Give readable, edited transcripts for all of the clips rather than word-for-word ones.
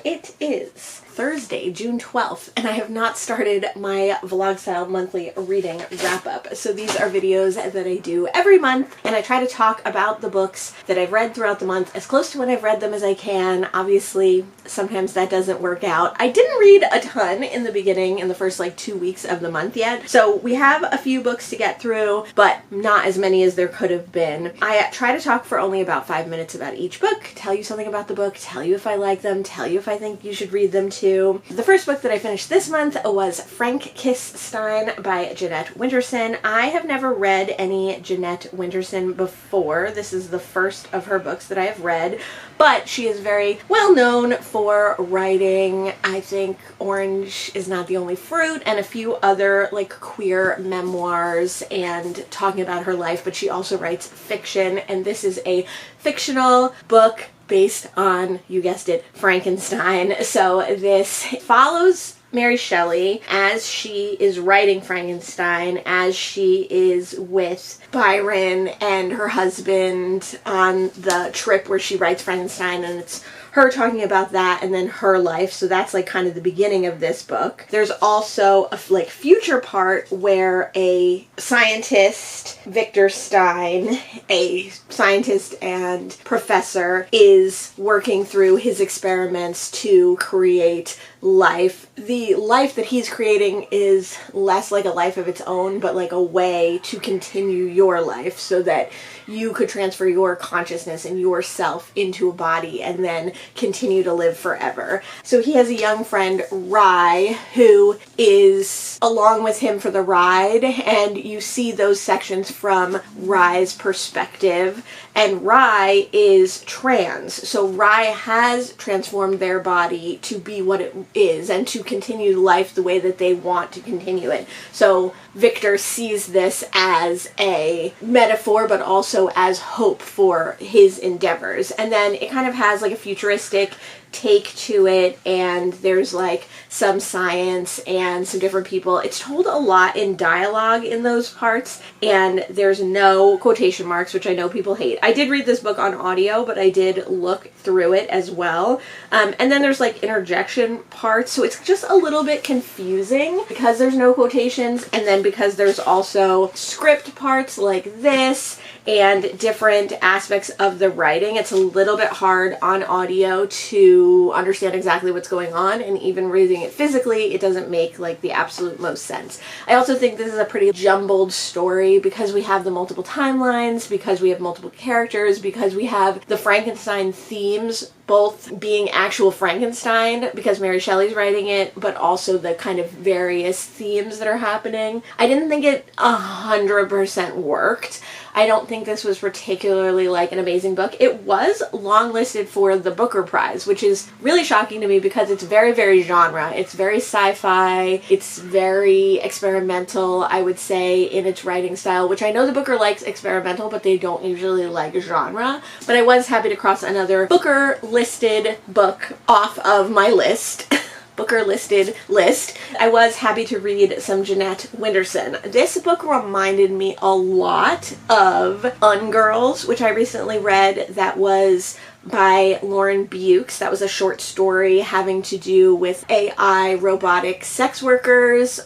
It is Thursday, June 12th, and I have not started my vlog-style monthly reading wrap-up. So these are videos that I do every month, and I try to talk about the books that I've read throughout the month as close to when I've read them as I can. Obviously, sometimes that doesn't work out. I didn't read a ton in the beginning, in the first like 2 weeks of the month yet, so we have a few books to get through, but not as many as there could have been. I try to talk for only about 5 minutes about each book, tell you something about the book, tell you if I like them, tell you if I think you should read them too. The first book that I finished this month was Frankenstein by Jeanette Winterson. I have never read any Jeanette Winterson before. This is the first of her books that I have read, but she is very well known for writing, I think, Orange is Not the Only Fruit and a few other like queer memoirs and talking about her life, but she also writes fiction, and this is a fictional book based on, you guessed it, Frankenstein. So this follows Mary Shelley as she is writing Frankenstein, as she is with Byron and her husband on the trip where she writes Frankenstein, and it's her talking about that and then her life. So that's like kind of the beginning of this book. There's also a like future part where a scientist, Victor Stein, a scientist and professor, is working through his experiments to create life. The life that he's creating is less like a life of its own, but like a way to continue your life so that you could transfer your consciousness and yourself into a body and then continue to live forever. So he has a young friend, Rye, who is along with him for the ride, and you see those sections from Rye's perspective. And Rye is trans, so Rye has transformed their body to be what it is and to continue life the way that they want to continue it. So Victor sees this as a metaphor, but also as hope for his endeavors. And then it kind of has like a futuristic take to it, and there's like some science and some different people. It's told a lot in dialogue in those parts, and there's no quotation marks, which I know people hate. I did read this book on audio, but I did look through it as well. And then there's like interjection parts, so it's just a little bit confusing because there's no quotations, and then because there's also script parts like this and different aspects of the writing. It's a little bit hard on audio to understand exactly what's going on, and even reading it physically, it doesn't make like the absolute most sense. I also think this is a pretty jumbled story because we have the multiple timelines, because we have multiple characters, because we have the Frankenstein themes both being actual Frankenstein because Mary Shelley's writing it, but also the kind of various themes that are happening. I didn't think it 100% worked. I don't think this was particularly like an amazing book. It was longlisted for the Booker Prize, which is really shocking to me because it's very, very genre. It's very sci-fi. It's very experimental, I would say, in its writing style, which I know the Booker likes experimental, but they don't usually like genre. But I was happy to cross another Booker listed book off of my list. Booker listed list. I was happy to read some Jeanette Winterson. This book reminded me a lot of Ungirls, which I recently read. That was by Lauren Bukes. That was a short story having to do with AI robotic sex workers,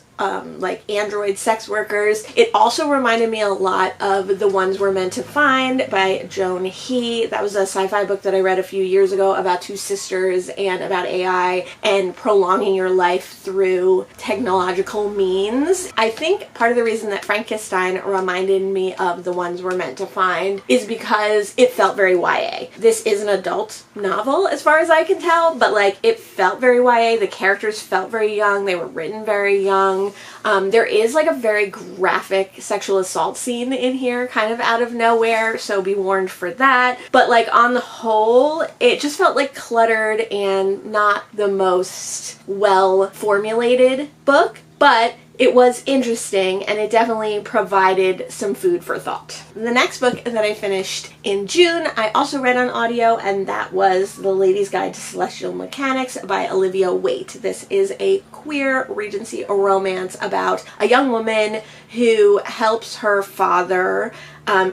like android sex workers. It also reminded me a lot of The Ones We're Meant to Find by Joan He. That was a sci-fi book that I read a few years ago about two sisters and about AI and prolonging your life through technological means. I think part of the reason that Frankenstein reminded me of The Ones We're Meant to Find is because it felt very YA. This is an adult novel as far as I can tell, but like it felt very YA. The characters felt very young. They were written very young. There is like a very graphic sexual assault scene in here kind of out of nowhere, so be warned for that. But like on the whole, it just felt like cluttered and not the most well formulated book, but it was interesting, and it definitely provided some food for thought. The next book that I finished in June, I also read on audio, and that was The Lady's Guide to Celestial Mechanics by Olivia Waite. This is a queer Regency romance about a young woman who helps her father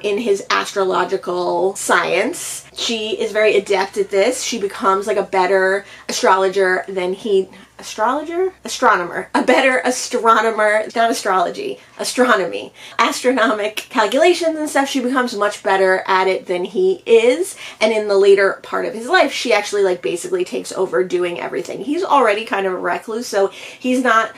in his astrological science She is very adept at this. She becomes like a better astrologer than astronomer, a better astronomer, not astrology, astronomy, astronomic calculations and stuff. She becomes much better at it than he is. And in the later part of his life, she actually like basically takes over doing everything. He's already kind of a recluse, so he's not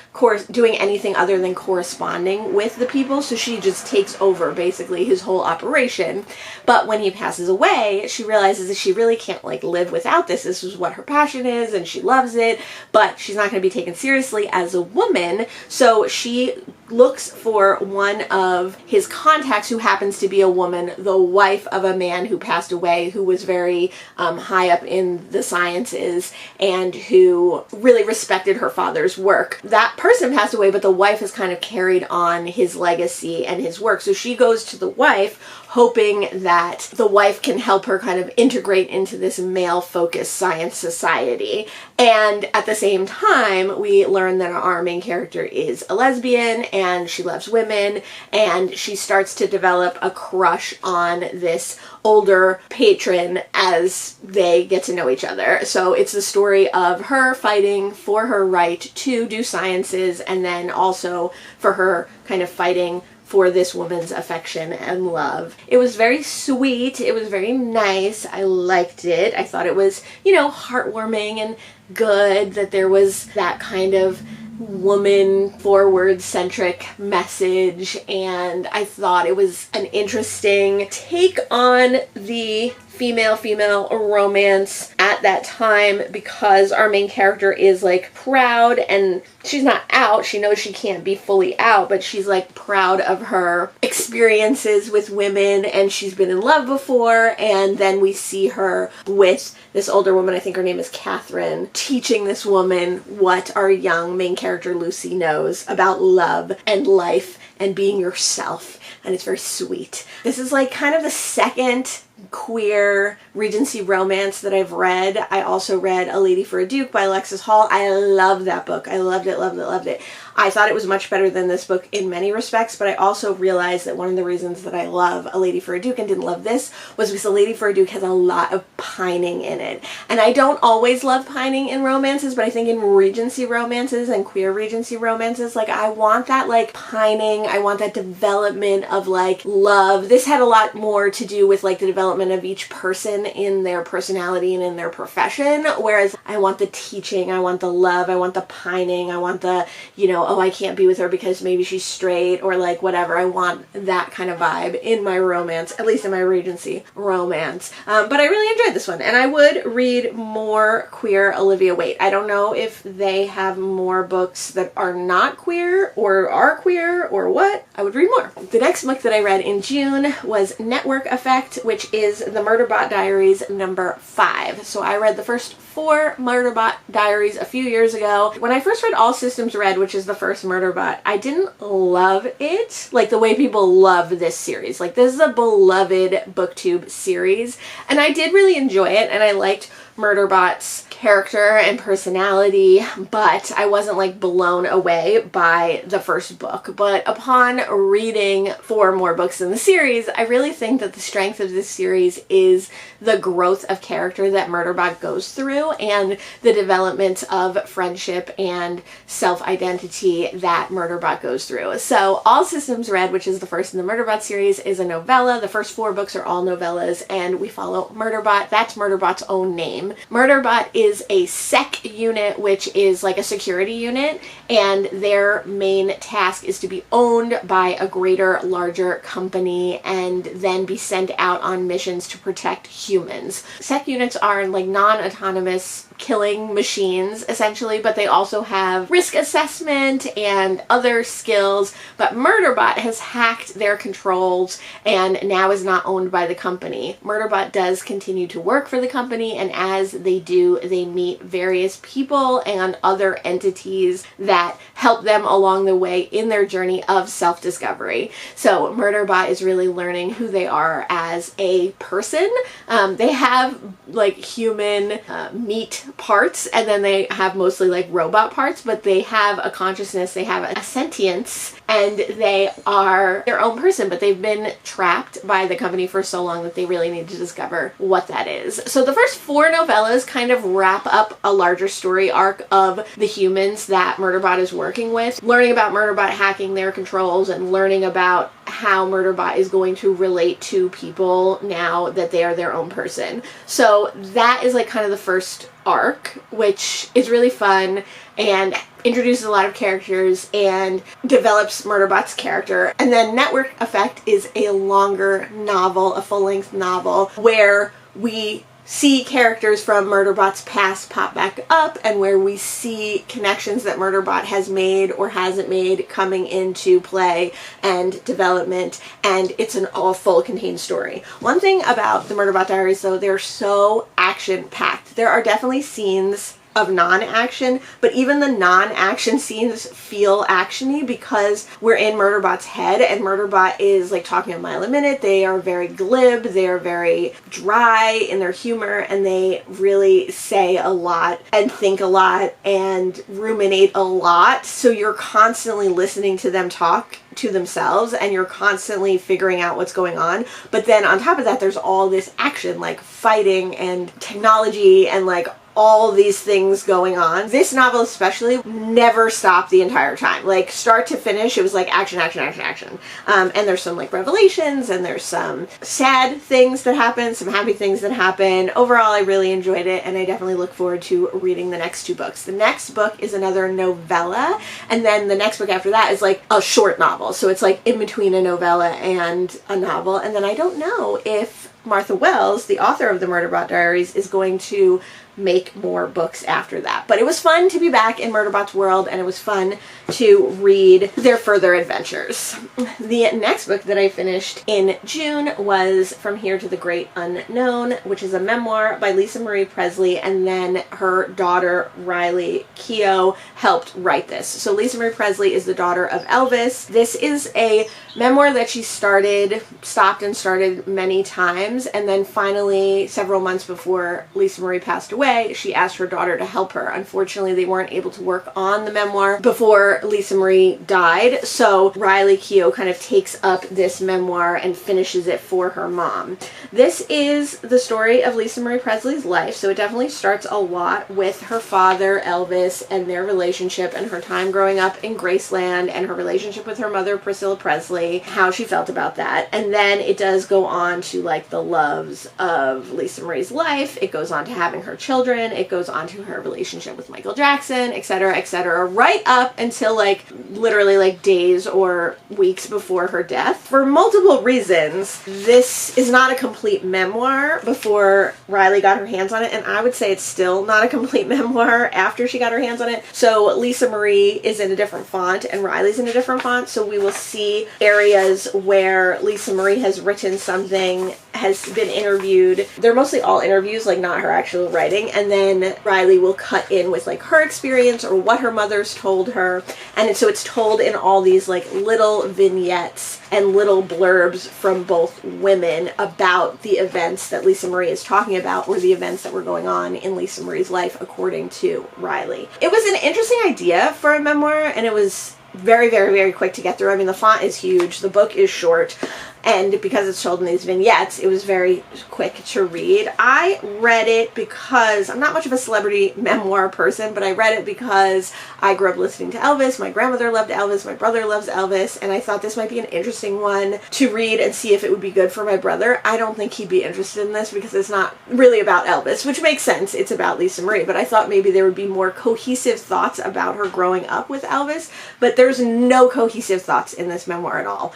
doing anything other than corresponding with the people. So she just takes over basically his whole operation. But when he passes away, she realizes that she really can't like live without this. This is what her passion is and she loves it, but she's not going to be taken seriously as a woman. So she looks for one of his contacts who happens to be a woman, the wife of a man who passed away, who was very high up in the sciences and who really respected her father's work. That person passed away, but the wife has kind of carried on his legacy and his work. So she goes to the wife hoping that the wife can help her kind of integrate into this male-focused science society. And at the same time, we learn that our main character is a lesbian and she loves women, and she starts to develop a crush on this older patron as they get to know each other. So it's the story of her fighting for her right to do sciences, and then also for her kind of fighting for this woman's affection and love. It was very sweet. It was very nice. I liked it. I thought it was, you know, heartwarming and good that there was that kind of woman forward centric message, and I thought it was an interesting take on the female romance at that time, because our main character is like proud, and she's not out. She knows she can't be fully out, but she's like proud of her experiences with women, and she's been in love before. And then we see her with this older woman, I think her name is Catherine, teaching this woman what our young main character Lucy knows about love and life and being yourself. And it's very sweet. This is like kind of the second queer Regency romance that I've read. I also read A Lady for a Duke by Alexis Hall. I love that book. I loved it, loved it, loved it. I thought it was much better than this book in many respects, but I also realized that one of the reasons that I love A Lady for a Duke and didn't love this was because A Lady for a Duke has a lot of pining in it. And I don't always love pining in romances, but I think in Regency romances and queer Regency romances, like I want that like pining, I want that development of like love. This had a lot more to do with like the development of each person in their personality and in their profession, whereas I want the teaching, I want the love, I want the pining, I want the, you know, oh, I can't be with her because maybe she's straight or like whatever. I want that kind of vibe in my romance, at least in my Regency romance. But I really enjoyed this one, and I would read more queer Olivia Waite. I don't know if they have more books that are not queer or are queer or what. I would read more. The next book that I read in June was Network Effect, which is the Murderbot Diaries number 5. So I read the first 4 Murderbot Diaries a few years ago. When I first read All Systems Red, which is the first Murderbot, I didn't love it like the way people love this series. Like, this is a beloved booktube series, and I did really enjoy it, and I liked Murderbot's character and personality, but I wasn't like blown away by the first book. But upon reading 4 more books in the series, I really think that the strength of this series is the growth of character that Murderbot goes through and the development of friendship and self-identity that Murderbot goes through. So All Systems Red, which is the first in the Murderbot series, is a novella. The first 4 books are all novellas, and we follow Murderbot. That's Murderbot's own name. Murderbot is a sec unit, which is like a security unit, and their main task is to be owned by a greater, larger company and then be sent out on missions to protect humans. Sec units are like non-autonomous killing machines, essentially, but they also have risk assessment and other skills. But Murderbot has hacked their controls and now is not owned by the company. Murderbot does continue to work for the company, and as they do, they meet various people and other entities that help them along the way in their journey of self-discovery. So Murderbot is really learning who they are as a person. They have like human meat parts, and then they have mostly like robot parts, but they have a consciousness, they have a sentience, and they are their own person, but they've been trapped by the company for so long that they really need to discover what that is. So the first 4 novellas kind of wrap up a larger story arc of the humans that Murderbot is working with, learning about Murderbot hacking their controls and learning about how Murderbot is going to relate to people now that they are their own person. So that is like kind of the first arc, which is really fun and introduces a lot of characters and develops Murderbot's character. And then Network Effect is a longer novel, a full-length novel, where we see characters from Murderbot's past pop back up, and where we see connections that Murderbot has made or hasn't made coming into play and development, and it's an all full contained story. One thing about the Murderbot Diaries, though, they're so action-packed. There are definitely scenes of non-action, but even the non-action scenes feel actiony because we're in Murderbot's head, and Murderbot is like talking a mile a minute. They are very glib, they are very dry in their humor, and they really say a lot and think a lot and ruminate a lot, so you're constantly listening to them talk to themselves and you're constantly figuring out what's going on. But then on top of that, there's all this action, like fighting and technology and like all these things going on. This novel especially never stopped the entire time. Like start to finish, it was like action, action, action, action. And there's some like revelations, and there's some sad things that happen, some happy things that happen. Overall, I really enjoyed it, and I definitely look forward to reading the next 2 books. The next book is another novella, and then the next book after that is like a short novel. So it's like in between a novella and a novel. And then I don't know if Martha Wells, the author of the Murderbot Diaries, is going to make more books after that. But it was fun to be back in Murderbot's world, and it was fun to read their further adventures. The next book that I finished in June was From Here to the Great Unknown, which is a memoir by Lisa Marie Presley, and then her daughter Riley Keough helped write this. So Lisa Marie Presley is the daughter of Elvis. This is a memoir that she stopped and started many times, and then finally, several months before Lisa Marie passed away, she asked her daughter to help her. Unfortunately, they weren't able to work on the memoir before Lisa Marie died, so Riley Keough kind of takes up this memoir and finishes it for her mom. This is the story of Lisa Marie Presley's life, so it definitely starts a lot with her father, Elvis, and their relationship and her time growing up in Graceland and her relationship with her mother, Priscilla Presley, how she felt about that. And then it does go on to like the loves of Lisa Marie's life. It goes on to having her children. It goes on to her relationship with Michael Jackson, etc., right up until like literally like days or weeks before her death. For multiple reasons, this is not a complete memoir before Riley got her hands on it, and I would say it's still not a complete memoir after she got her hands on it. So Lisa Marie is in a different font and Riley's in a different font, so we will see areas where Lisa Marie has written something, has been interviewed. They're mostly all interviews, like not her actual writing, and then Riley will cut in with like her experience or what her mother's told her, and so it's told in all these like little vignettes and little blurbs from both women about the events that Lisa Marie is talking about, or the events that were going on in Lisa Marie's life according to Riley. It was an interesting idea for a memoir, and it was very, very, very quick to get through. I mean, the font is huge, the book is short, and because it's told in these vignettes, it was very quick to read. I read it because I'm not much of a celebrity memoir person, but I read it because I grew up listening to Elvis. My grandmother loved Elvis. My brother loves Elvis. And I thought this might be an interesting one to read and see if it would be good for my brother. I don't think he'd be interested in this because it's not really about Elvis, which makes sense. It's about Lisa Marie. But I thought maybe there would be more cohesive thoughts about her growing up with Elvis. But there's no cohesive thoughts in this memoir at all.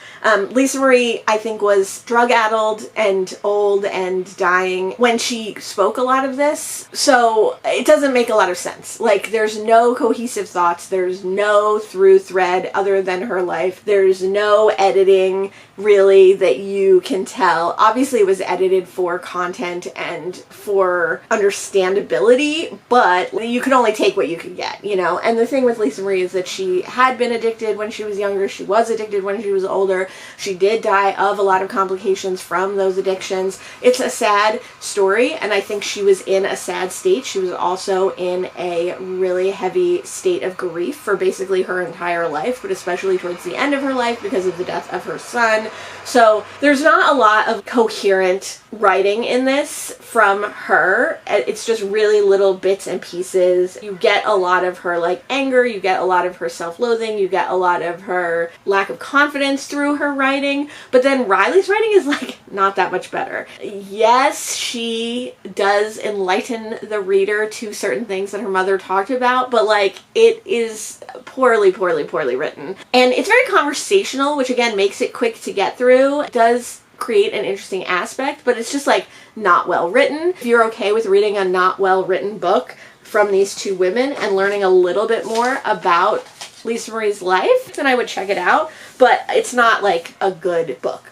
Lisa Marie, I think, was drug-addled and old and dying when she spoke a lot of this, so it doesn't make a lot of sense. Like, there's no cohesive thoughts, there's no through thread other than her life, there's no editing really that you can tell. Obviously it was edited for content and for understandability, but you could only take what you could get, you know? And the thing with Lisa Marie is that she had been addicted when she was younger, she was addicted when she was older, she did die of a lot of complications from those addictions. It's a sad story, and I think she was in a sad state. She was also in a really heavy state of grief for basically her entire life, but especially towards the end of her life because of the death of her son. So there's not a lot of coherent writing in this from her. It's just really little bits and pieces. You get a lot of her like anger, you get a lot of her self-loathing, you get a lot of her lack of confidence through her writing, but then Riley's writing is like not that much better. Yes, she does enlighten the reader to certain things that her mother talked about, but like it is poorly written. And it's very conversational, which again makes it quick to get through. It does create an interesting aspect, but it's just like not well written. If you're okay with reading a not well written book from these two women and learning a little bit more about Lisa Marie's life, then I would check it out, but it's not like a good book.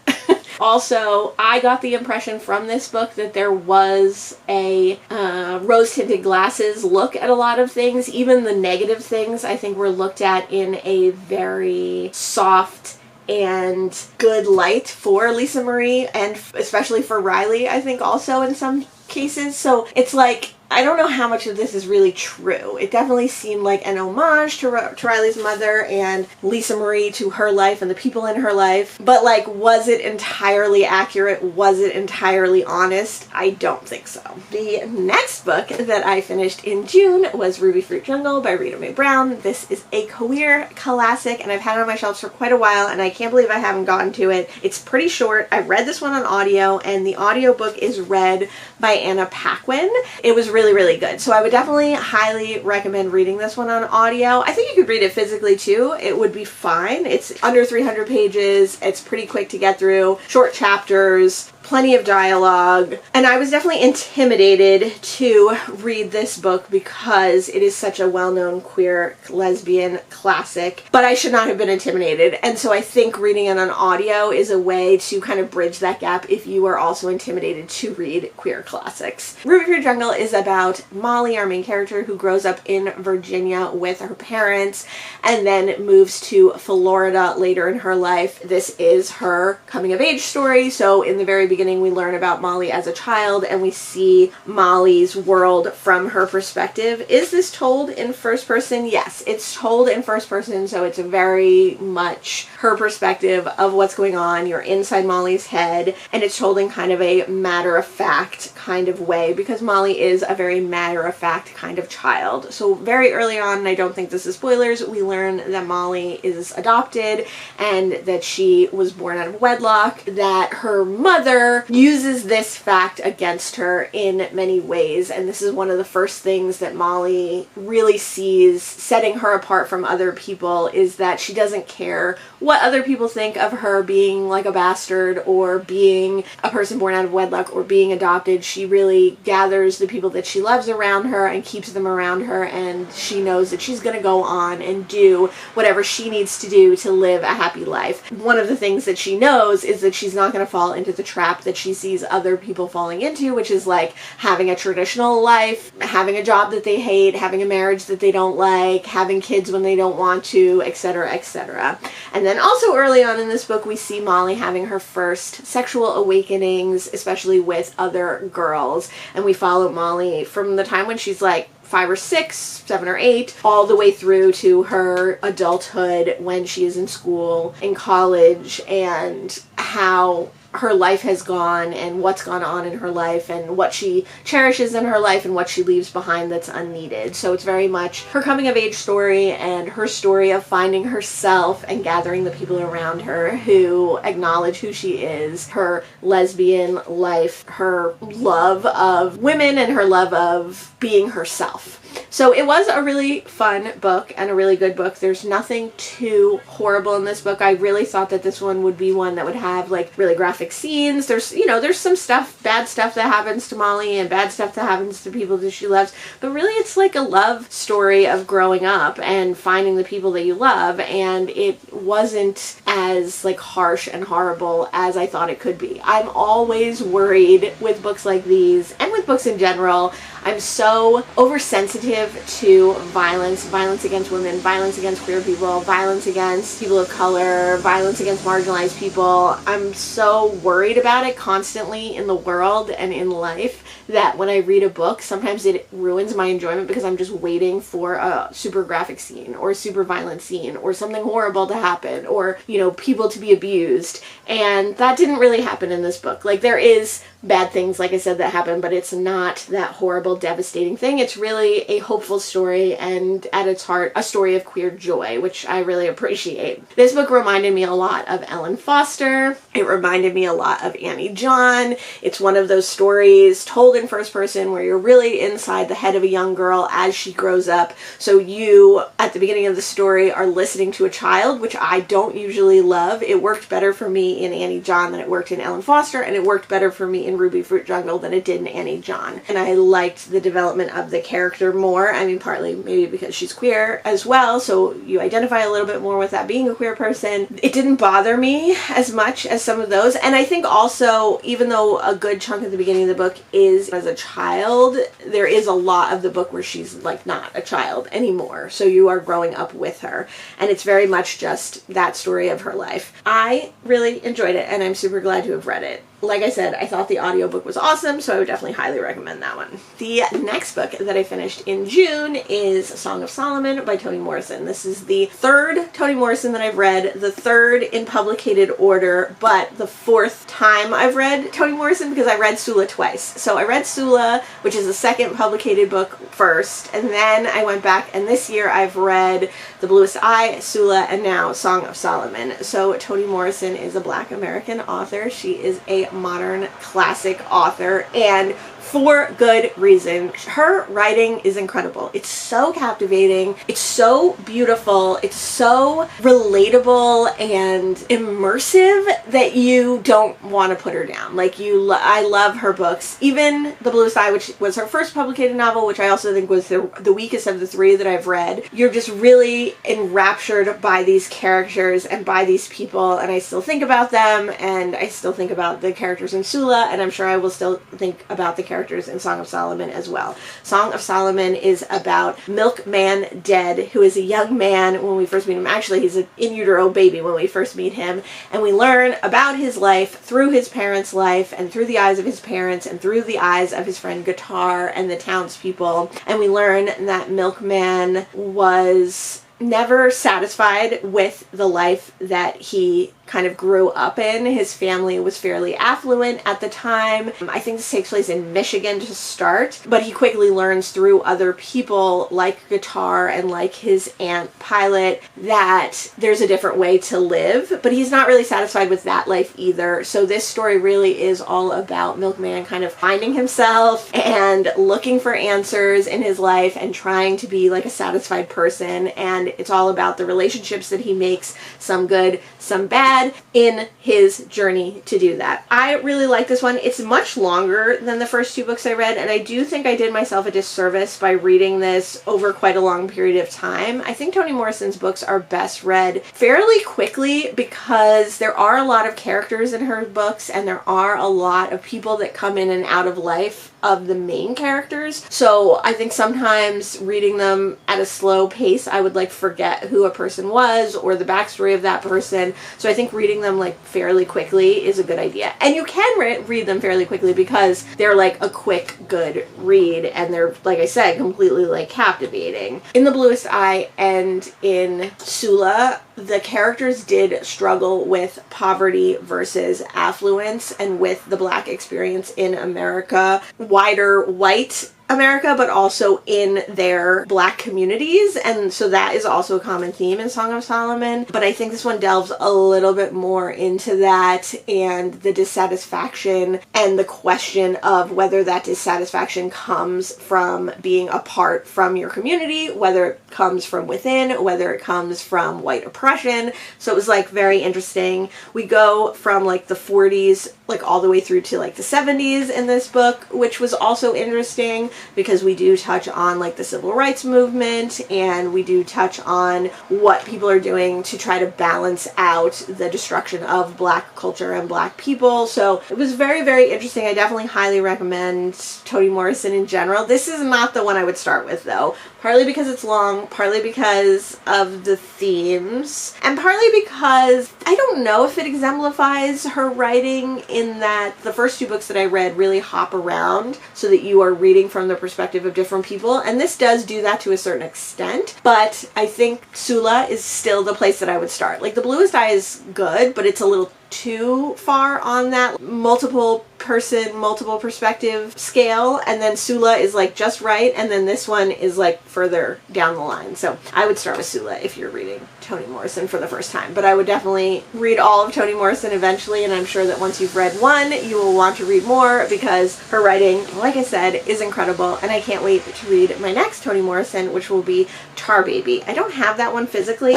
Also, I got the impression from this book that there was a rose-tinted glasses look at a lot of things. Even the negative things, I think, were looked at in a very soft and good light for Lisa Marie, and especially for Riley, I think, also in some cases. So it's like, I don't know how much of this is really true. It definitely seemed like an homage to Riley's mother and Lisa Marie to her life and the people in her life. But like, was it entirely accurate? Was it entirely honest? I don't think so. The next book that I finished in June was Ruby Fruit Jungle by Rita Mae Brown. This is a queer classic, and I've had it on my shelves for quite a while, and I can't believe I haven't gotten to it. It's pretty short. I read this one on audio, and the audiobook is read by Anna Paquin. It was really good. So I would definitely highly recommend reading this one on audio. I think you could read it physically too. It would be fine. It's under 300 pages. It's pretty quick to get through. Short chapters. Plenty of dialogue, and I was definitely intimidated to read this book because it is such a well-known queer lesbian classic, but I should not have been intimidated, and so I think reading it on audio is a way to kind of bridge that gap if you are also intimidated to read queer classics. Ruby Fruit Jungle is about Molly, our main character, who grows up in Virginia with her parents and then moves to Florida later in her life. This is her coming of age story, so in the very beginning we learn about Molly as a child and we see Molly's world from her perspective. Is this told in first person? Yes, it's told in first person, so it's very much her perspective of what's going on. You're inside Molly's head, and it's told in kind of a matter-of-fact kind of way because Molly is a very matter-of-fact kind of child. So very early on, and I don't think this is spoilers, we learn that Molly is adopted and that she was born out of wedlock, that her mother uses this fact against her in many ways, and this is one of the first things that Molly really sees setting her apart from other people, is that she doesn't care what other people think of her being like a bastard or being a person born out of wedlock or being adopted. She really gathers the people that she loves around her and keeps them around her, and she knows that she's going to go on and do whatever she needs to do to live a happy life. One of the things that she knows is that she's not going to fall into the trap that she sees other people falling into, which is like having a traditional life, having a job that they hate, having a marriage that they don't like, having kids when they don't want to, etc., etc. And then also early on in this book we see Molly having her first sexual awakenings, especially with other girls, and we follow Molly from the time when she's like 5 or 6, 7 or 8, all the way through to her adulthood when she is in school, in college, and how her life has gone and what's gone on in her life and what she cherishes in her life and what she leaves behind that's unneeded. So it's very much her coming of age story and her story of finding herself and gathering the people around her who acknowledge who she is, her lesbian life, her love of women, and her love of being herself. So it was a really fun book and a really good book. There's nothing too horrible in this book. I really thought that this one would be one that would have like really graphic scenes. There's some stuff, bad stuff that happens to Molly and bad stuff that happens to people that she loves. But really it's like a love story of growing up and finding the people that you love. And it wasn't as like harsh and horrible as I thought it could be. I'm always worried with books like these and with books in general I'm so oversensitive to violence against women, violence against queer people, violence against people of color, violence against marginalized people. I'm so worried about it constantly in the world and in life that when I read a book, sometimes it ruins my enjoyment because I'm just waiting for a super graphic scene or a super violent scene or something horrible to happen or, you know, people to be abused. And that didn't really happen in this book. Like, there is bad things, like I said, that happen, but it's not that horrible, devastating thing. It's really a hopeful story and at its heart, a story of queer joy, which I really appreciate. This book reminded me a lot of Ellen Foster. It reminded me a lot of Annie John. It's one of those stories told in first person where you're really inside the head of a young girl as she grows up. So you, at the beginning of the story, are listening to a child, which I don't usually love. It worked better for me in Annie John than it worked in Ellen Foster, and it worked better for me in Ruby Fruit Jungle than it did in Annie John. And I liked the development of the character more. I mean, partly maybe because she's queer as well, so you identify a little bit more with that being a queer person. It didn't bother me as much as some of those. And I think also, even though a good chunk of the beginning of the book is as a child, there is a lot of the book where she's like not a child anymore. So you are growing up with her. And it's very much just that story of her life. I really enjoyed it, and I'm super glad to have read it. Like I said, I thought the audiobook was awesome, so I would definitely highly recommend that one. The next book that I finished in June is Song of Solomon by Toni Morrison. This is the third Toni Morrison that I've read, the third in publicated order, but the fourth time I've read Toni Morrison because I read Sula twice. So I read Sula, which is the second publicated book first, and then I went back, and this year I've read The Bluest Eye, Sula, and now Song of Solomon. So Toni Morrison is a Black American author. She is a modern classic author, and for good reason. Her writing is incredible. It's so captivating. It's so beautiful. It's so relatable and immersive that you don't want to put her down. Like, I love her books. Even The Bluest Eye, which was her first publicated novel, which I also think was the weakest of the three that I've read. You're just really enraptured by these characters and by these people, and I still think about them, and I still think about the characters in Sula, and I'm sure I will still think about the characters in Song of Solomon as well. Song of Solomon is about Milkman Dead, who is a young man when we first meet him. Actually, he's an in utero baby when we first meet him, and we learn about his life through his parents' life and through the eyes of his parents and through the eyes of his friend Guitar and the townspeople. And we learn that Milkman was never satisfied with the life that he kind of grew up in. His family was fairly affluent at the time. I think this takes place in Michigan to start, but he quickly learns through other people like Guitar and like his aunt Pilot that there's a different way to live, but he's not really satisfied with that life either. So this story really is all about Milkman kind of finding himself and looking for answers in his life and trying to be like a satisfied person, and it's all about the relationships that he makes, some good, some bad, in his journey to do that. I really like this one. It's much longer than the first two books I read, and I do think I did myself a disservice by reading this over quite a long period of time. I think Toni Morrison's books are best read fairly quickly because there are a lot of characters in her books, and there are a lot of people that come in and out of life of the main characters. So I think sometimes reading them at a slow pace, I would like forget who a person was or the backstory of that person. So I think reading them like fairly quickly is a good idea. And you can read them fairly quickly because they're like a quick, good read, and they're, like I said, completely like captivating. In The Bluest Eye and in Sula, the characters did struggle with poverty versus affluence and with the Black experience in America, wider white America, but also in their Black communities, and so that is also a common theme in Song of Solomon. But I think this one delves a little bit more into that and the dissatisfaction and the question of whether that dissatisfaction comes from being apart from your community, whether it comes from within, whether it comes from white oppression. So it was like very interesting. We go from like the 40s, like all the way through to like the 70s in this book, which was also interesting because we do touch on like the civil rights movement, and we do touch on what people are doing to try to balance out the destruction of Black culture and Black people. So it was very, very interesting. I definitely highly recommend Toni Morrison in general. This is not the one I would start with though, partly because it's long, partly because of the themes, and partly because I don't know if it exemplifies her writing in that the first two books that I read really hop around so that you are reading from the perspective of different people, and this does do that to a certain extent, but I think Sula is still the place that I would start. Like The Bluest Eye is good, but it's a little too far on that multiple person, multiple perspective scale, and then Sula is like just right, and then this one is like further down the line. So I would start with Sula if you're reading Toni Morrison for the first time, but I would definitely read all of Toni Morrison eventually, and I'm sure that once you've read one, you will want to read more because her writing, like I said, is incredible, and I can't wait to read my next Toni Morrison, which will be Tar Baby. I don't have that one physically,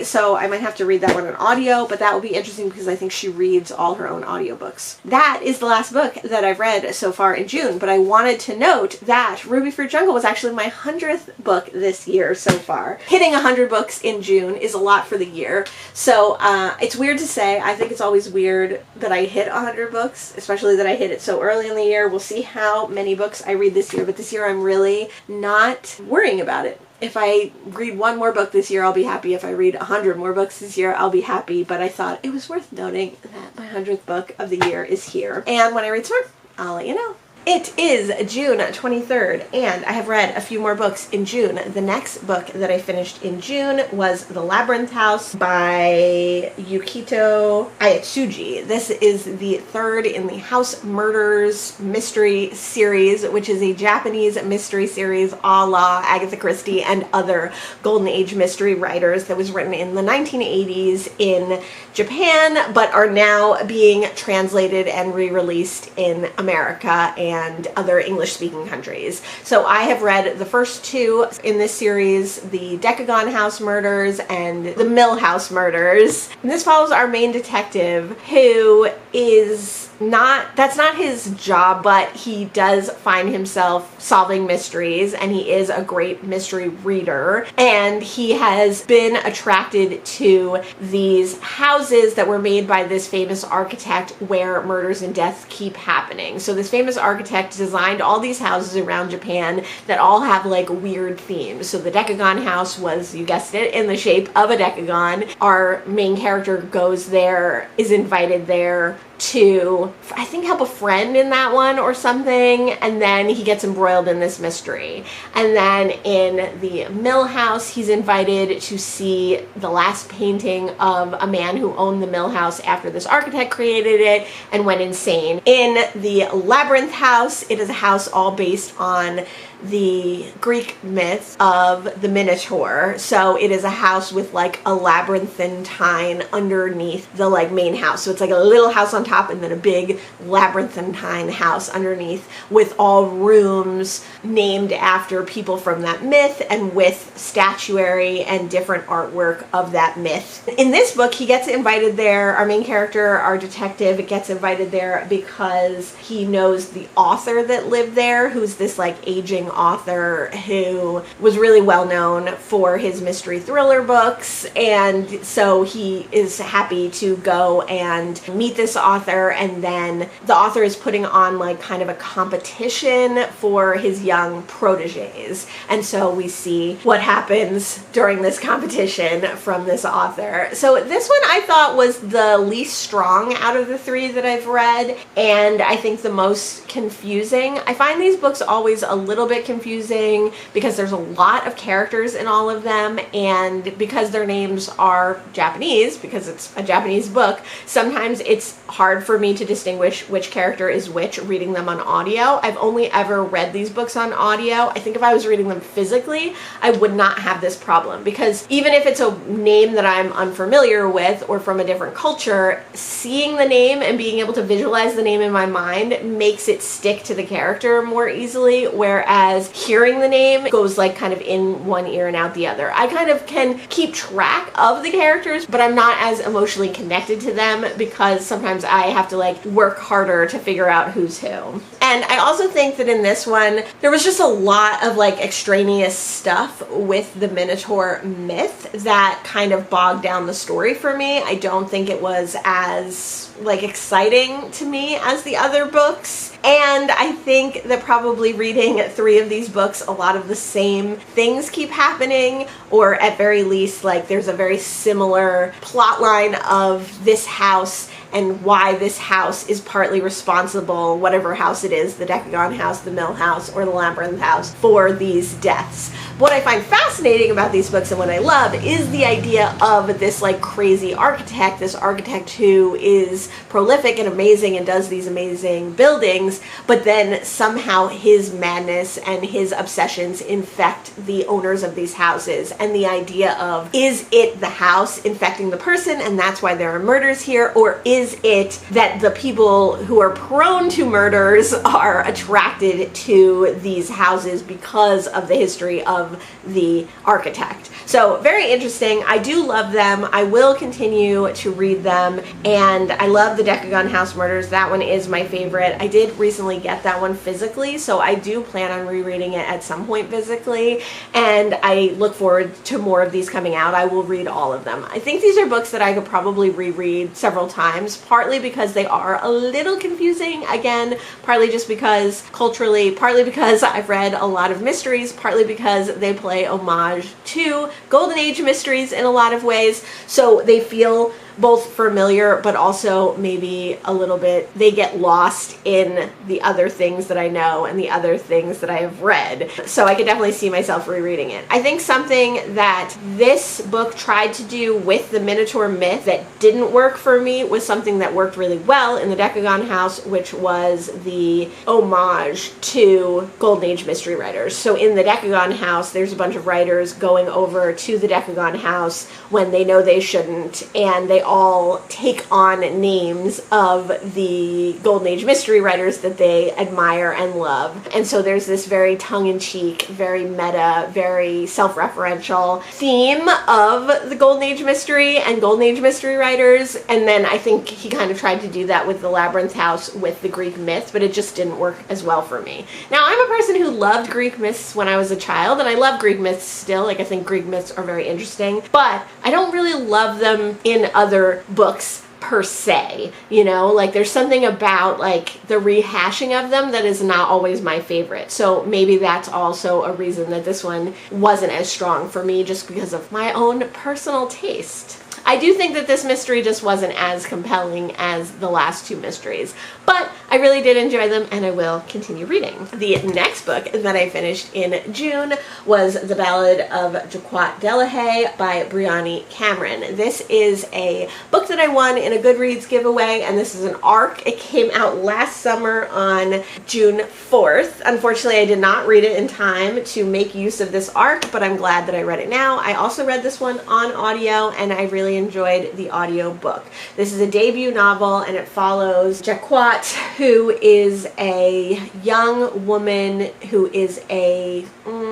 so I might have to read that one in audio, but that will be interesting because I think she reads all her own audiobooks. That is the last book that I've read so far in June, but I wanted to note that Ruby Fruit Jungle was actually my 100th book this year so far. Hitting 100 books in June is a lot for the year, so it's weird to say. I think it's always weird that I hit 100 books, especially that I hit it so early in the year. We'll see how many books I read this year, but this year I'm really not worrying about it. If I read one more book this year, I'll be happy. If I read 100 more books this year, I'll be happy. But I thought it was worth noting that my 100th book of the year is here. And when I read some more, I'll let you know. It is June 23rd, and I have read a few more books in June. The next book that I finished in June was The Labyrinth House by Yukito Ayatsuji. This is the third in the House Murders mystery series, which is a Japanese mystery series a la Agatha Christie and other Golden Age mystery writers that was written in the 1980s in Japan, but are now being translated and re-released in America and other English-speaking countries. So I have read the first two in this series, the Decagon House Murders and the Mill House Murders. And this follows our main detective, who is that's not his job, but he does find himself solving mysteries, and he is a great mystery reader, and he has been attracted to these houses that were made by this famous architect where murders and deaths keep happening. So this famous architect designed all these houses around Japan that all have like weird themes. So the Decagon house was, you guessed it, in the shape of a decagon. Our main character goes there, is invited there to, I think, help a friend in that one or something, and then he gets embroiled in this mystery. And then in the Mill House, he's invited to see the last painting of a man who owned the Mill House after this architect created it and went insane. In the Labyrinth House, it is a house all based on the Greek myth of the Minotaur. So it is a house with like a labyrinthine underneath the like main house. So it's like a little house on top and then a big labyrinthine house underneath, with all rooms named after people from that myth and with statuary and different artwork of that myth. In this book, he gets invited there. Our main character, our detective, gets invited there because he knows the author that lived there, who's this like aging author who was really well known for his mystery thriller books, and so he is happy to go and meet this author, and then the author is putting on like kind of a competition for his young proteges, and so we see what happens during this competition from this author. So this one I thought was the least strong out of the three that I've read, and I think the most confusing. I find these books always a little bit confusing because there's a lot of characters in all of them, and because their names are Japanese, because it's a Japanese book, sometimes it's hard for me to distinguish which character is which reading them on audio. I've only ever read these books on audio. I think if I was reading them physically, I would not have this problem, because even if it's a name that I'm unfamiliar with or from a different culture, seeing the name and being able to visualize the name in my mind makes it stick to the character more easily, whereas hearing the name goes like kind of in one ear and out the other. I kind of can keep track of the characters, but I'm not as emotionally connected to them because sometimes I have to like work harder to figure out who's who. And I also think that in this one, there was just a lot of like extraneous stuff with the Minotaur myth that kind of bogged down the story for me. I don't think it was as like exciting to me as the other books. And I think that probably reading 3 of these books, a lot of the same things keep happening, or at very least, like there's a very similar plot line of this house and why this house is partly responsible, whatever house it is, the Decagon house, the Mill house, or the Labyrinth house, for these deaths. What I find fascinating about these books and what I love is the idea of this like crazy architect, this architect who is prolific and amazing and does these amazing buildings, but then somehow his madness and his obsessions infect the owners of these houses, and the idea of, is it the house infecting the person and that's why there are murders here, or is it that the people who are prone to murders are attracted to these houses because of the history of the architect? So very interesting. I do love them. I will continue to read them, and I love the Decagon House Murders. That one is my favorite. I did recently get that one physically, so I do plan on rereading it at some point physically, and I look forward to more of these coming out. I will read all of them. I think these are books that I could probably reread several times, partly because they are a little confusing, again, partly just because culturally, partly because I've read a lot of mysteries, partly because they play homage to Golden Age mysteries in a lot of ways, so they feel both familiar, but also maybe a little bit, they get lost in the other things that I know and the other things that I have read. So I could definitely see myself rereading it. I think something that this book tried to do with the Minotaur myth that didn't work for me was something that worked really well in the Decagon House, which was the homage to Golden Age mystery writers. So in the Decagon House, there's a bunch of writers going over to the Decagon House when they know they shouldn't, and they all take on names of the Golden Age mystery writers that they admire and love. And so there's this very tongue-in-cheek, very meta, very self-referential theme of the Golden Age mystery and Golden Age mystery writers. And then I think he kind of tried to do that with the Labyrinth House with the Greek myth, but it just didn't work as well for me. Now, I'm a person who loved Greek myths when I was a child, and I love Greek myths still. Like, I think Greek myths are very interesting, but I don't really love them in other books per se, you know, like there's something about like the rehashing of them that is not always my favorite. So maybe that's also a reason that this one wasn't as strong for me, just because of my own personal taste. I do think that this mystery just wasn't as compelling as the last 2 mysteries, but I really did enjoy them, and I will continue reading. The next book that I finished in June was The Ballad of Jacquot de la Haye by Brianne Cameron. This is a book that I won in a Goodreads giveaway, and this is an ARC. It came out last summer on June 4th. Unfortunately, I did not read it in time to make use of this ARC, but I'm glad that I read it now. I also read this one on audio, and I really enjoyed the audio book. This is a debut novel, and it follows Jacquot, who is a young woman who is a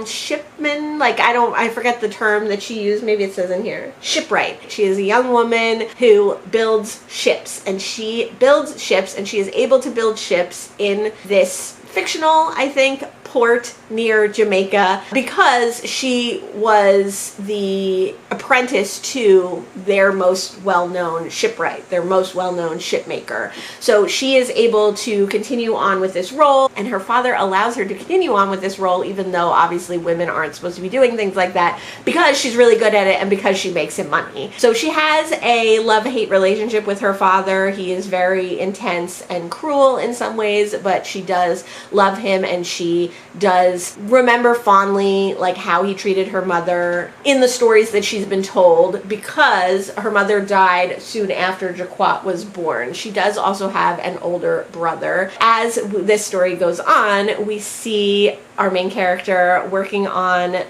shipman. Like, I forget the term that she used. Maybe it says in here. Shipwright. She is a young woman who builds ships, and she is able to build ships in this fictional, I think, port near Jamaica, because she was the apprentice to their most well-known shipwright, their most well-known shipmaker. So she is able to continue on with this role, and her father allows her to continue on with this role, even though obviously women aren't supposed to be doing things like that, because she's really good at it and because she makes him money. So she has a love-hate relationship with her father. He is very intense and cruel in some ways, but she does love him, and she does remember fondly like how he treated her mother in the stories that she's been told, because her mother died soon after Jacquot was born. She does also have an older brother. As this story goes on, we see our main character working on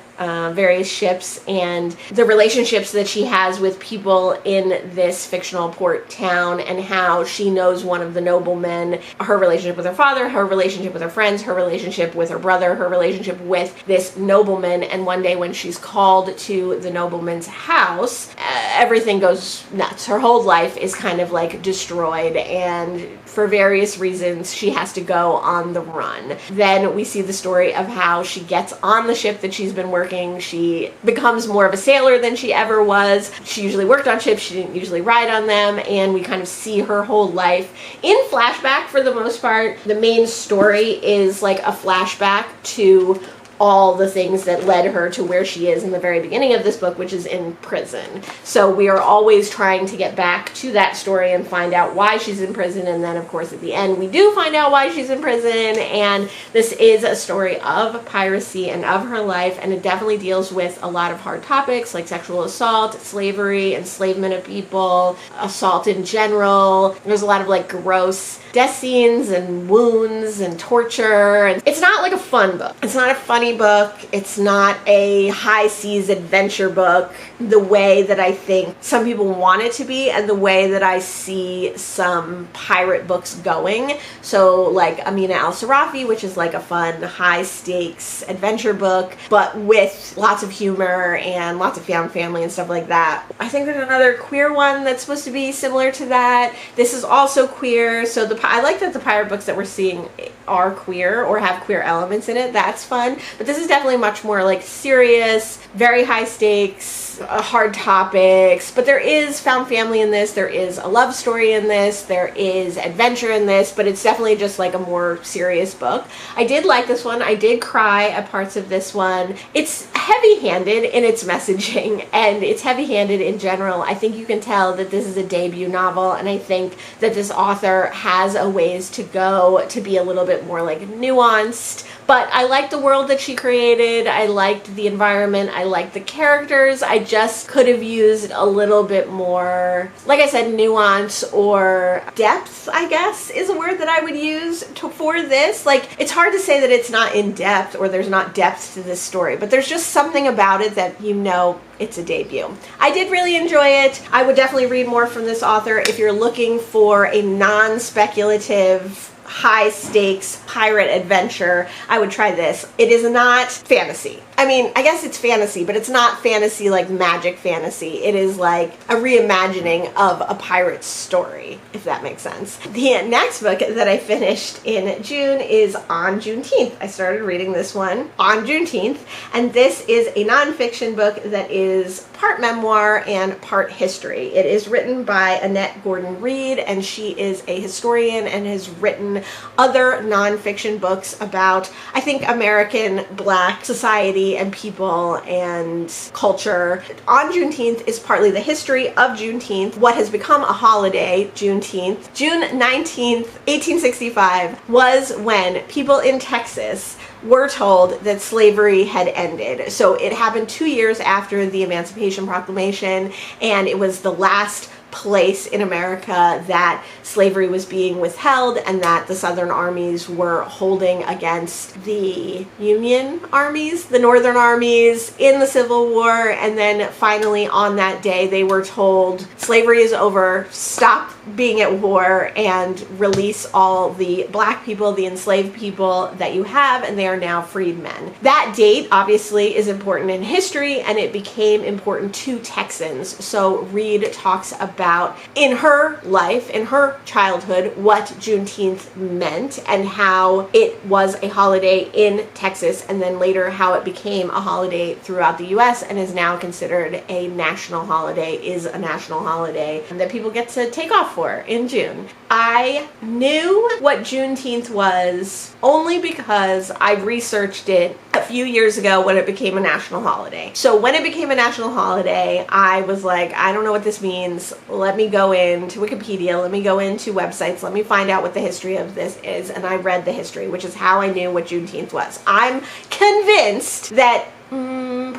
various ships and the relationships that she has with people in this fictional port town, and how she knows one of the noblemen, her relationship with her father, her relationship with her friends, her relationship with her brother, her relationship with this nobleman. And one day when she's called to the nobleman's house, everything goes nuts. Her whole life is kind of like destroyed, and for various reasons she has to go on the run. Then we see the story of how she gets on the ship that she's been working. She becomes more of a sailor than she ever was. She usually worked on ships, she didn't usually ride on them, and we kind of see her whole life in flashback for the most part. The main story is like a flashback to all the things that led her to where she is in the very beginning of this book, which is in prison. So we are always trying to get back to that story and find out why she's in prison, and then of course at the end we do find out why she's in prison. And this is a story of piracy and of her life, and it definitely deals with a lot of hard topics like sexual assault, slavery, enslavement of people, assault in general. There's a lot of like gross death scenes and wounds and torture, and it's not like a fun book. It's not a funny book. It's not a high seas adventure book the way that I think some people want it to be, and the way that I see some pirate books going. So like Amina al-Sarafi, which is like a fun high stakes adventure book, but with lots of humor and lots of found family and stuff like that. I think there's another queer one that's supposed to be similar to that. This is also queer, so I like that the pirate books that we're seeing are queer or have queer elements in it. That's fun. But this is definitely much more like serious, very high stakes, hard topics. But there is found family in this. There is a love story in this. There is adventure in this. But it's definitely just like a more serious book. I did like this one. I did cry at parts of this one. It's heavy-handed in its messaging, and it's heavy-handed in general. I think you can tell that this is a debut novel, and I think that this author has a ways to go to be a little bit more like nuanced. But I liked the world that she created. I liked the environment. I liked the characters. I just could have used a little bit more, like I said, nuance or depth, I guess, is a word that I would use for this. Like, it's hard to say that it's not in depth or there's not depth to this story, but there's just something about it that you know it's a debut. I did really enjoy it. I would definitely read more from this author. If you're looking for a non-speculative, high-stakes pirate adventure, I would try this. It is not fantasy. I mean, I guess it's fantasy, but it's not fantasy like magic fantasy. It is like a reimagining of a pirate story, if that makes sense. The next book that I finished in June is on Juneteenth. I started reading this one on Juneteenth, and this is a nonfiction book that is part memoir and part history. It is written by Annette Gordon-Reed, and she is a historian and has written other nonfiction books about, I think, American Black society and people and culture. On Juneteenth is partly the history of Juneteenth, what has become a holiday, Juneteenth. June 19th, 1865 was when people in Texas were told that slavery had ended. So it happened 2 years after the Emancipation Proclamation, and it was the last place in America that slavery was being withheld and that the Southern armies were holding against the Union armies, the Northern armies in the Civil War. And then finally on that day they were told slavery is over, stop being at war, and release all the Black people, the enslaved people that you have, and they are now freed men. That date obviously is important in history, and it became important to Texans. So Reed talks about in her life, in her childhood, what Juneteenth meant and how it was a holiday in Texas, and then later how it became a holiday throughout the US and is now considered a national holiday, is a national holiday that people get to take off for in June. I knew what Juneteenth was only because I researched it a few years ago when it became a national holiday. So when it became a national holiday, I was like, I don't know what this means. Let me go into Wikipedia, let me go into websites, let me find out what the history of this is. And I read the history, which is how I knew what Juneteenth was. I'm convinced that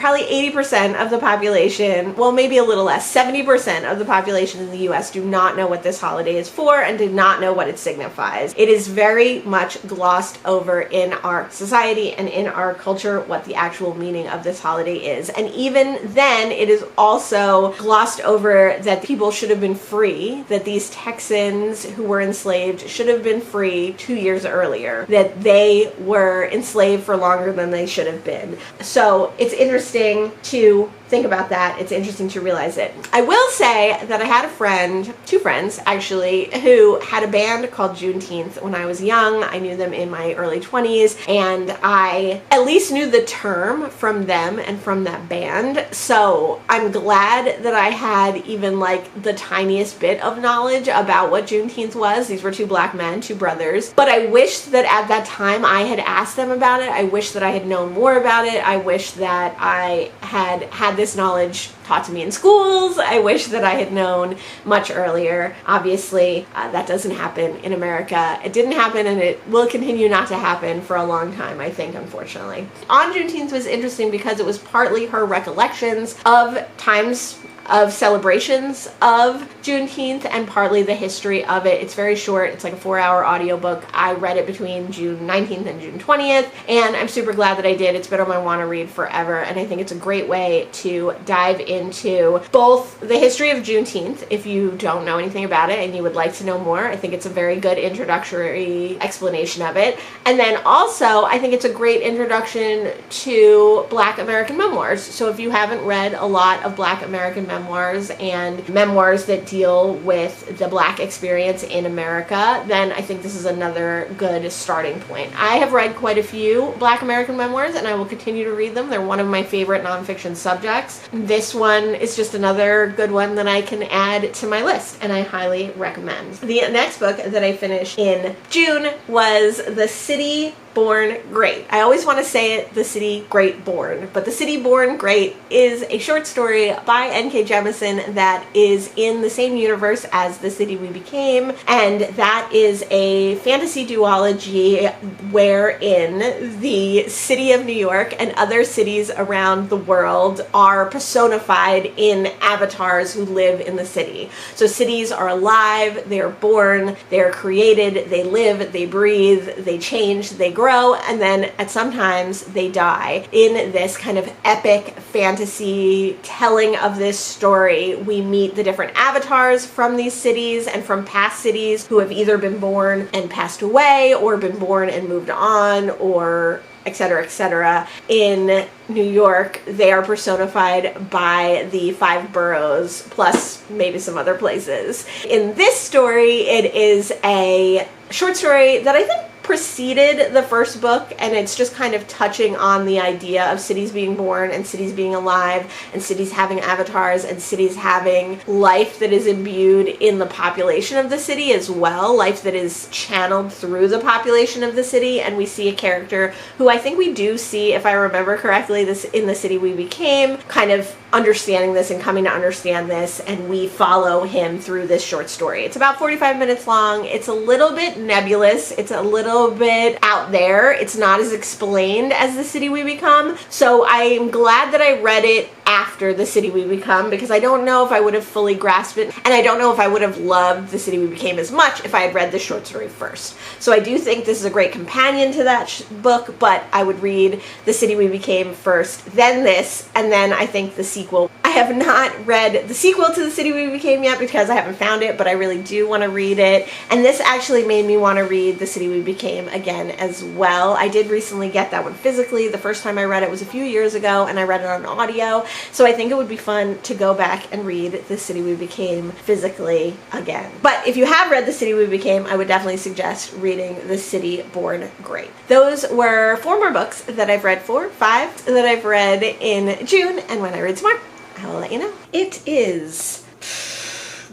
probably 80% of the population, well, maybe a little less, 70% of the population in the US do not know what this holiday is for and did not know what it signifies. It is very much glossed over in our society and in our culture what the actual meaning of this holiday is. And even then, it is also glossed over that people should have been free, that these Texans who were enslaved should have been free 2 years earlier, that they were enslaved for longer than they should have been. So it's interesting to think about that. It's interesting to realize it. I will say that I had a friend, two friends actually, who had a band called Juneteenth when I was young. I knew them in my early 20s, and I at least knew the term from them and from that band. So I'm glad that I had even like the tiniest bit of knowledge about what Juneteenth was. These were two black men, two brothers. But I wish that at that time I had asked them about it. I wish that I had known more about it. I wish that I had this knowledge taught to me in schools. I wish that I had known much earlier. Obviously, that doesn't happen in America. It didn't happen, and it will continue not to happen for a long time, I think, unfortunately. On Juneteenth was interesting because it was partly her recollections of times of celebrations of Juneteenth and partly the history of it. It's very short. It's like a 4-hour audiobook. I read it between June 19th and June 20th, and I'm super glad that I did. It's been on my want to read forever, and I think it's a great way to dive into both the history of Juneteenth, if you don't know anything about it and you would like to know more. I think it's a very good introductory explanation of it. And then also, I think it's a great introduction to Black American memoirs. So if you haven't read a lot of Black American memoirs and memoirs that deal with the Black experience in America, then I think this is another good starting point. I have read quite a few Black American memoirs, and I will continue to read them. They're one of my favorite nonfiction subjects. This one is just another good one that I can add to my list, and I highly recommend. The next book that I finished in June was The City Born Great. I always want to say it, The City Great Born, but The City Born Great is a short story by N.K. Jemisin that is in the same universe as The City We Became, and that is a fantasy duology wherein the city of New York and other cities around the world are personified in avatars who live in the city. So cities are alive, they are born, they are created, they live, they breathe, they change, they grow, and then at sometimes they die. In this kind of epic fantasy telling of this story, we meet the different avatars from these cities and from past cities who have either been born and passed away or been born and moved on, or etc., etc. In New York, they are personified by the 5 boroughs, plus maybe some other places. In this story, it is a short story that I think preceded the first book, and it's just kind of touching on the idea of cities being born and cities being alive and cities having avatars and cities having life that is imbued in the population of the city as well, life that is channeled through the population of the city. And we see a character who I think we do see, if I remember correctly, this in The City We Became, kind of understanding this and coming to understand this, and we follow him through this short story. It's about 45 minutes long. It's a little bit nebulous. It's a little bit out there. It's not as explained as The City We Become. So I'm glad that I read it after The City We Become, because I don't know if I would have fully grasped it, and I don't know if I would have loved The City We Became as much if I had read the short story first. So I do think this is a great companion to that book, but I would read The City We Became first, then this, and then I think the sequel. I have not read the sequel to The City We Became yet because I haven't found it, but I really do want to read it. And this actually made me want to read The City We Became again as well. I did recently get that one physically. The first time I read it was a few years ago, and I read it on audio. So I think it would be fun to go back and read The City We Became physically again. But if you have read The City We Became, I would definitely suggest reading The City Born Great. Those were 4 more books that I've read, 5 that I've read in June, and when I read some more, I will let you know. It is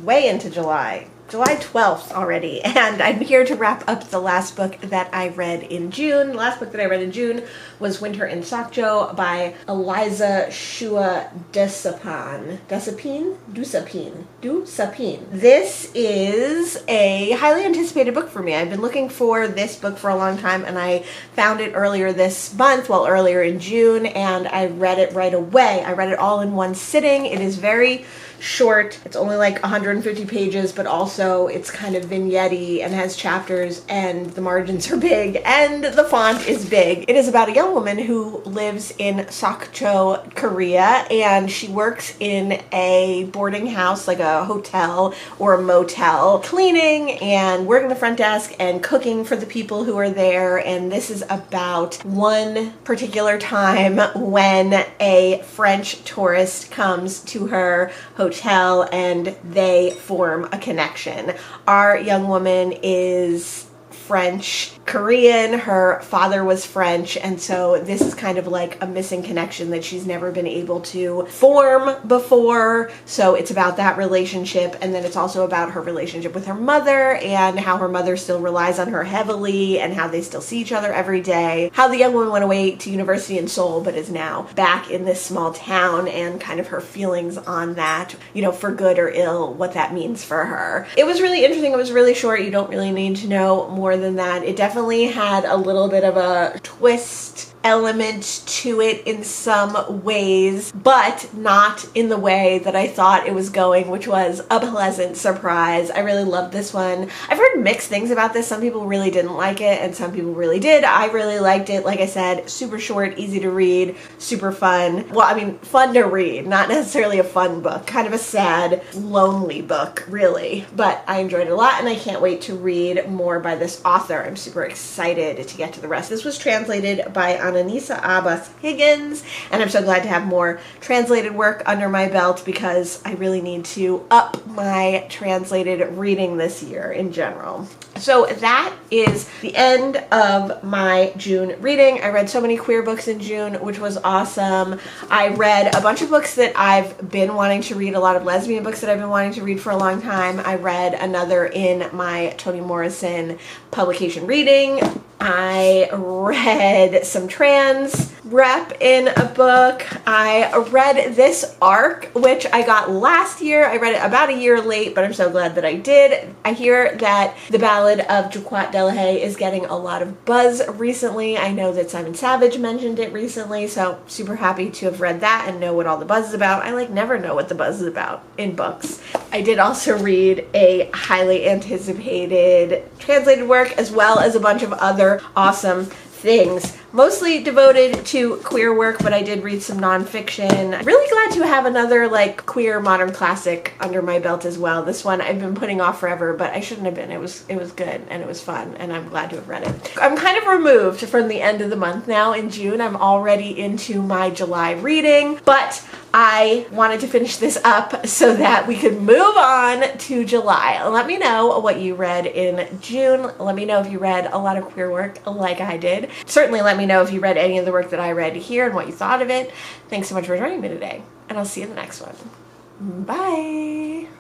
way into July. July 12th already, and I'm here to wrap up the last book that I read in June. The last book that I read in June was Winter in Sokjo by Eliza Shua Dusapin. This is a highly anticipated book for me. I've been looking for this book for a long time, and I found it earlier this month, well, earlier in June, and I read it right away. I read it all in one sitting. It is very short. It's only like 150 pages, but also it's kind of vignette-y and has chapters, and the margins are big and the font is big. It is about a young woman who lives in Sokjo, Korea, and she works in a boarding house, like a hotel or a motel, cleaning and working the front desk and cooking for the people who are there. And this is about one particular time when a French tourist comes to her hotel and they form a connection. Our young woman is French Korean, her father was French, and so this is kind of like a missing connection that she's never been able to form before. So it's about that relationship, and then it's also about her relationship with her mother and how her mother still relies on her heavily and how they still see each other every day. How the young woman went away to university in Seoul but is now back in this small town, and kind of her feelings on that, you know, for good or ill, what that means for her. It was really interesting. It was really short. You don't really need to know more than that. It definitely had a little bit of a twist element to it in some ways, but not in the way that I thought it was going, which was a pleasant surprise. I really loved this one. I've heard mixed things about this. Some people really didn't like it and some people really did. I really liked it. Like I said, super short, easy to read, super fun. Well, I mean, fun to read, not necessarily a fun book, kind of a sad, lonely book, really. But I enjoyed it a lot, and I can't wait to read more by this author. I'm super excited to get to the rest. This was translated by Ananisa Abbas Higgins, and I'm so glad to have more translated work under my belt because I really need to up my translated reading this year in general. So that is the end of my June reading. I read so many queer books in June, which was awesome. I read a bunch of books that I've been wanting to read, a lot of lesbian books that I've been wanting to read for a long time. I read another in my Toni Morrison publication reading. I read some trans rep in a book. I read this arc, which I got last year. I read it about a year late, but I'm so glad that I did. I hear that The Ballad of Juquat Delahaye is getting a lot of buzz recently. I know that Simon Savage mentioned it recently, so super happy to have read that and know what all the buzz is about. I never know what the buzz is about in books. I did also read a highly anticipated translated work, as well as a bunch of other awesome things, mostly devoted to queer work, but I did read some nonfiction. Really glad to have another queer modern classic under my belt as well. This one I've been putting off forever, but I shouldn't have been. It was good and it was fun, and I'm glad to have read it. I'm kind of removed from the end of the month now in June. I'm already into my July reading, but I wanted to finish this up so that we could move on to July. Let me know what you read in June. Let me know if you read a lot of queer work like I did. Certainly let me know if you read any of the work that I read here and what you thought of it. Thanks so much for joining me today, and I'll see you in the next one. Bye!